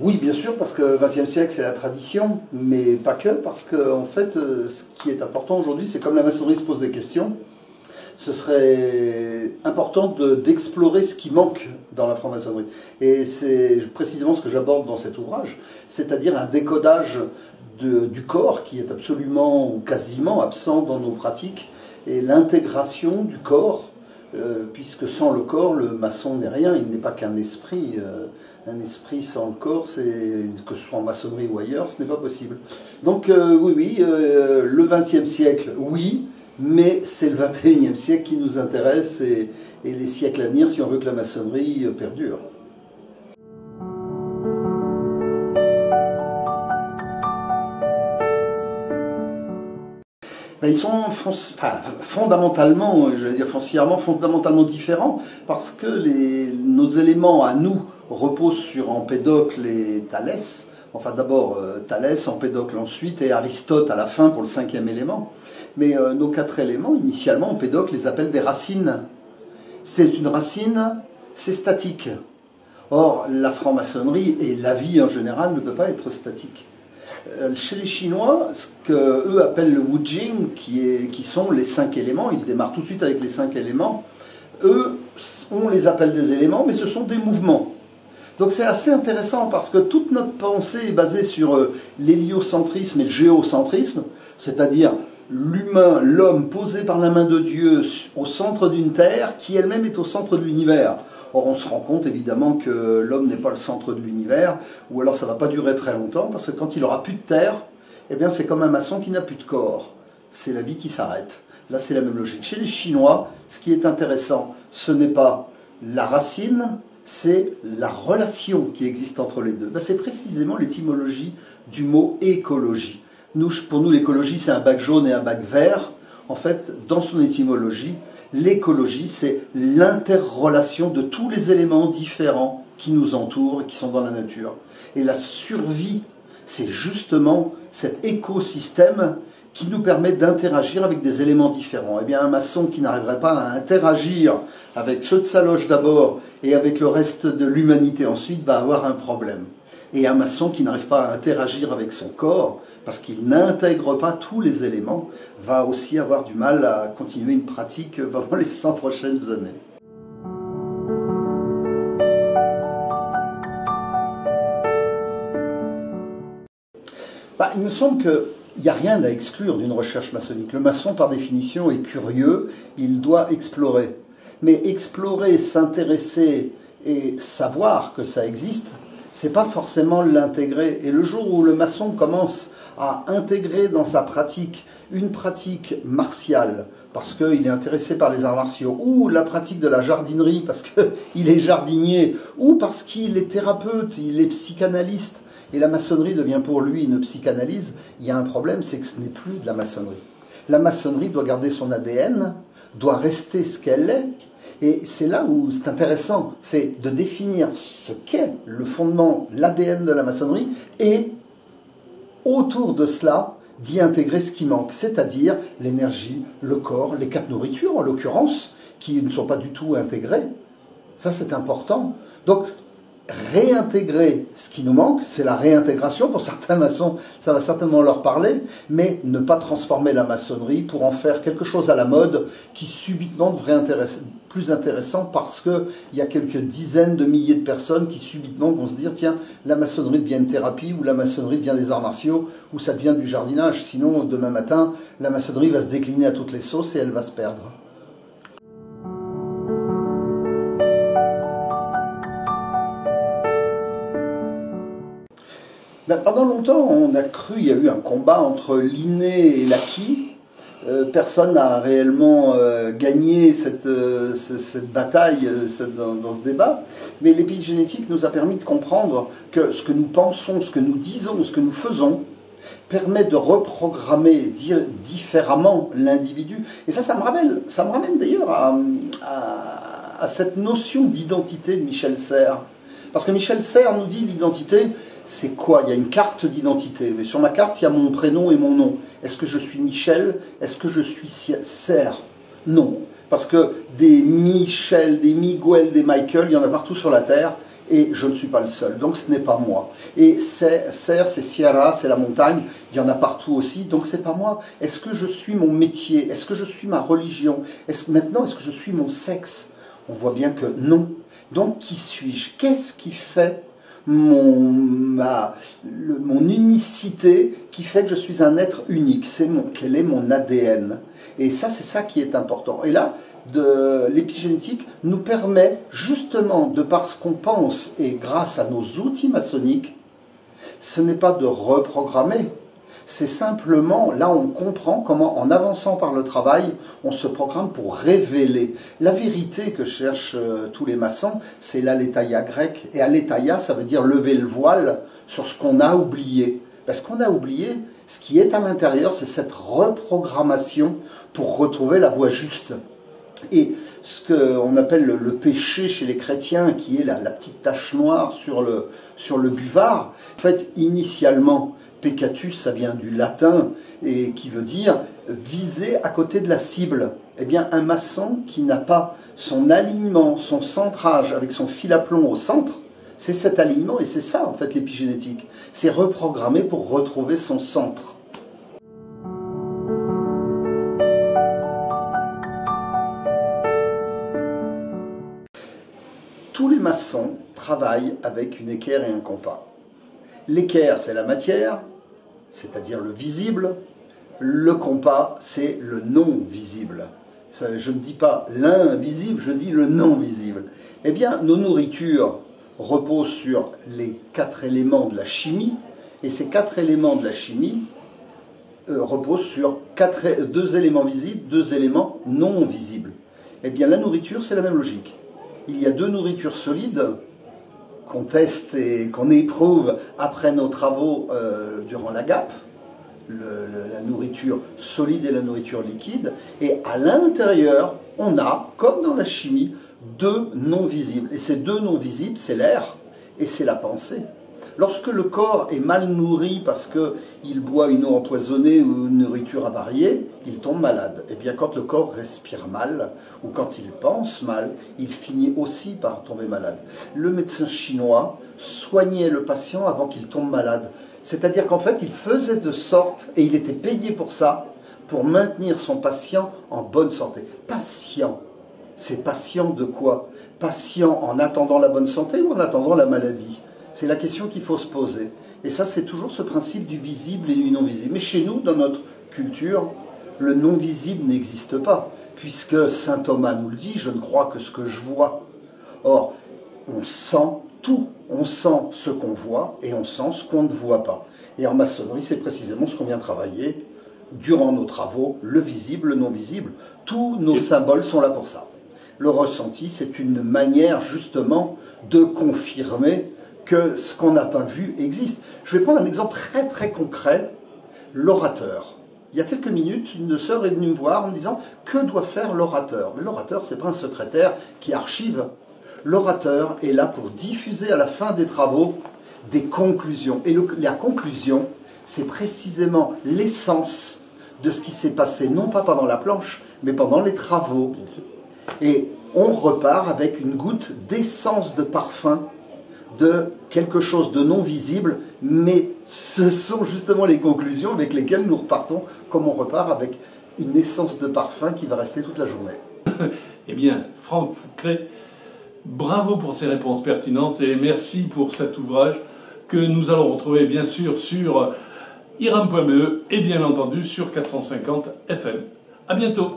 Oui, bien sûr, parce que XXe siècle, c'est la tradition, mais pas que, parce que, en fait, ce qui est important aujourd'hui, c'est comme la maçonnerie se pose des questions, ce serait important d'explorer ce qui manque dans la franc-maçonnerie. Et c'est précisément ce que j'aborde dans cet ouvrage, c'est-à-dire un décodage du corps qui est absolument ou quasiment absent dans nos pratiques, et l'intégration du corps, puisque sans le corps, le maçon n'est rien, il n'est pas qu'un esprit. Un esprit sans le corps, que ce soit en maçonnerie ou ailleurs, ce n'est pas possible. Donc oui, le XXe siècle, oui, mais c'est le XXIe siècle qui nous intéresse et les siècles à venir si on veut que la maçonnerie perdure. Ben, ils sont fondamentalement, je vais dire foncièrement, fondamentalement différents parce que nos éléments à nous reposent sur Empédocle et Thalès. Enfin d'abord Thalès, Empédocle ensuite et Aristote à la fin pour le cinquième élément. Mais nos quatre éléments, initialement, Empédocle les appelle des racines. C'est une racine, c'est statique. Or, la franc-maçonnerie et la vie en général ne peut pas être statique. Chez les Chinois, ce qu'eux appellent le Wujing, qui sont les 5 éléments, ils démarrent tout de suite avec les 5 éléments, eux, on les appelle des éléments, mais ce sont des mouvements. Donc c'est assez intéressant parce que toute notre pensée est basée sur l'héliocentrisme et le géocentrisme, c'est-à-dire l'humain, l'homme posé par la main de Dieu au centre d'une terre qui elle-même est au centre de l'univers. Or, on se rend compte évidemment que l'homme n'est pas le centre de l'univers, ou alors ça ne va pas durer très longtemps, parce que quand il n'aura plus de terre, eh bien c'est comme un maçon qui n'a plus de corps. C'est la vie qui s'arrête. Là, c'est la même logique. Chez les Chinois, ce qui est intéressant, ce n'est pas la racine, c'est la relation qui existe entre les deux. Ben, c'est précisément l'étymologie du mot écologie. Pour nous, l'écologie, c'est un bac jaune et un bac vert. En fait, dans son étymologie, l'écologie, c'est l'interrelation de tous les éléments différents qui nous entourent et qui sont dans la nature. Et la survie, c'est justement cet écosystème qui nous permet d'interagir avec des éléments différents. Eh bien, un maçon qui n'arriverait pas à interagir avec ceux de sa loge d'abord et avec le reste de l'humanité ensuite va avoir un problème. Et un maçon qui n'arrive pas à interagir avec son corps, parce qu'il n'intègre pas tous les éléments, va aussi avoir du mal à continuer une pratique pendant les 100 prochaines années. Il me semble qu'il n'y a rien à exclure d'une recherche maçonnique. Le maçon, par définition, est curieux, il doit explorer. Mais explorer, s'intéresser et savoir que ça existe, c'est pas forcément l'intégrer. Et le jour où le maçon commence à intégrer dans sa pratique une pratique martiale, parce qu'il est intéressé par les arts martiaux, ou la pratique de la jardinerie, parce qu'il est jardinier, ou parce qu'il est thérapeute, il est psychanalyste, et la maçonnerie devient pour lui une psychanalyse, il y a un problème, c'est que ce n'est plus de la maçonnerie. La maçonnerie doit garder son ADN, doit rester ce qu'elle est, et c'est là où c'est intéressant, c'est de définir ce qu'est le fondement, l'ADN de la maçonnerie, et autour de cela, d'y intégrer ce qui manque, c'est-à-dire l'énergie, le corps, les 4 nourritures en l'occurrence, qui ne sont pas du tout intégrées. Ça, c'est important. Donc, réintégrer ce qui nous manque, c'est la réintégration. Pour certains maçons, ça va certainement leur parler, mais ne pas transformer la maçonnerie pour en faire quelque chose à la mode qui subitement devrait être plus intéressant parce qu'il y a quelques dizaines de milliers de personnes qui subitement vont se dire tiens, la maçonnerie devient une thérapie ou la maçonnerie devient des arts martiaux ou ça devient du jardinage. Sinon, demain matin, la maçonnerie va se décliner à toutes les sauces et elle va se perdre. Pendant longtemps, on a cru, il y a eu un combat entre l'inné et l'acquis. Personne n'a réellement gagné cette bataille dans ce débat. Mais l'épigénétique nous a permis de comprendre que ce que nous pensons, ce que nous disons, ce que nous faisons, permet de reprogrammer différemment l'individu. Et ça me ramène d'ailleurs à cette notion d'identité de Michel Serres. Parce que Michel Serres nous dit l'identité, c'est quoi? Il y a une carte d'identité, mais sur ma carte, il y a mon prénom et mon nom. Est-ce que je suis Michel? Est-ce que je suis Serres? Non, parce que des Michel, des Miguel, des Michael, il y en a partout sur la Terre, Et je ne suis pas le seul, donc ce n'est pas moi. Et Ser, c'est Sierra, c'est la montagne, il y en a partout aussi, donc c'est pas moi. Est-ce que je suis mon métier? Est-ce que je suis ma religion? Maintenant, est-ce que je suis mon sexe? On voit bien que non. Donc qui suis-je? Qu'est-ce qui fait mon unicité, qui fait que je suis un être unique? Quel est mon ADN? Et ça, c'est ça qui est important. Et là, l'épigénétique nous permet justement, de par ce qu'on pense et grâce à nos outils maçonniques, ce n'est pas de reprogrammer, c'est simplement, là on comprend comment en avançant par le travail, on se programme pour révéler. La vérité que cherchent tous les maçons, c'est l'aletheia grec. Et aletheia, ça veut dire lever le voile sur ce qu'on a oublié. Parce qu'on a oublié, ce qui est à l'intérieur, c'est cette reprogrammation pour retrouver la voie juste. Et ce qu'on appelle le péché chez les chrétiens, qui est la petite tache noire sur le buvard, en fait, initialement, peccatus, ça vient du latin, et qui veut dire viser à côté de la cible. Eh bien, un maçon qui n'a pas son alignement, son centrage avec son fil à plomb au centre, c'est cet alignement, et c'est ça, en fait, l'épigénétique. C'est reprogrammer pour retrouver son centre. Tous les maçons travaillent avec une équerre et un compas. L'équerre, c'est la matière, c'est-à-dire le visible. Le compas, c'est le non-visible. Je ne dis pas l'invisible, je dis le non-visible. Eh bien, nos nourritures reposent sur les 4 éléments de la chimie, et ces 4 éléments de la chimie reposent sur 2 éléments visibles, 2 éléments non visibles. Eh bien, la nourriture, c'est la même logique. Il y a 2 nourritures solides qu'on teste et qu'on éprouve après nos travaux durant la GAP, la nourriture solide et la nourriture liquide, et à l'intérieur, on a, comme dans la chimie, 2 non visibles. Et ces 2 non visibles, c'est l'air et c'est la pensée. Lorsque le corps est mal nourri parce qu'il boit une eau empoisonnée ou une nourriture avariée, il tombe malade. Et bien quand le corps respire mal, ou quand il pense mal, il finit aussi par tomber malade. Le médecin chinois soignait le patient avant qu'il tombe malade. C'est-à-dire qu'en fait, il faisait de sorte, et il était payé pour ça, pour maintenir son patient en bonne santé. Patient. C'est patient de quoi? Patient en attendant la bonne santé ou en attendant la maladie? C'est la question qu'il faut se poser. Et ça, c'est toujours ce principe du visible et du non-visible. Mais chez nous, dans notre culture, le non-visible n'existe pas, puisque saint Thomas nous le dit, je ne crois que ce que je vois. Or, on sent tout. On sent ce qu'on voit et on sent ce qu'on ne voit pas. Et en maçonnerie, c'est précisément ce qu'on vient travailler durant nos travaux, le visible, le non-visible. Tous nos symboles sont là pour ça. Le ressenti, c'est une manière justement de confirmer que ce qu'on n'a pas vu existe. Je vais prendre un exemple très très concret, l'orateur. Il y a quelques minutes, une sœur est venue me voir en me disant « Que doit faire l'orateur ?» Mais l'orateur, ce n'est pas un secrétaire qui archive. L'orateur est là pour diffuser à la fin des travaux des conclusions. Et la conclusion, c'est précisément l'essence de ce qui s'est passé, non pas pendant la planche, mais pendant les travaux. Et on repart avec une goutte d'essence de parfum de quelque chose de non visible, mais ce sont justement les conclusions avec lesquelles nous repartons, comme on repart avec une essence de parfum qui va rester toute la journée. Eh bien, Franck Foucret, bravo pour ces réponses pertinentes et merci pour cet ouvrage que nous allons retrouver bien sûr sur iram.me et bien entendu sur 450 FM. À bientôt.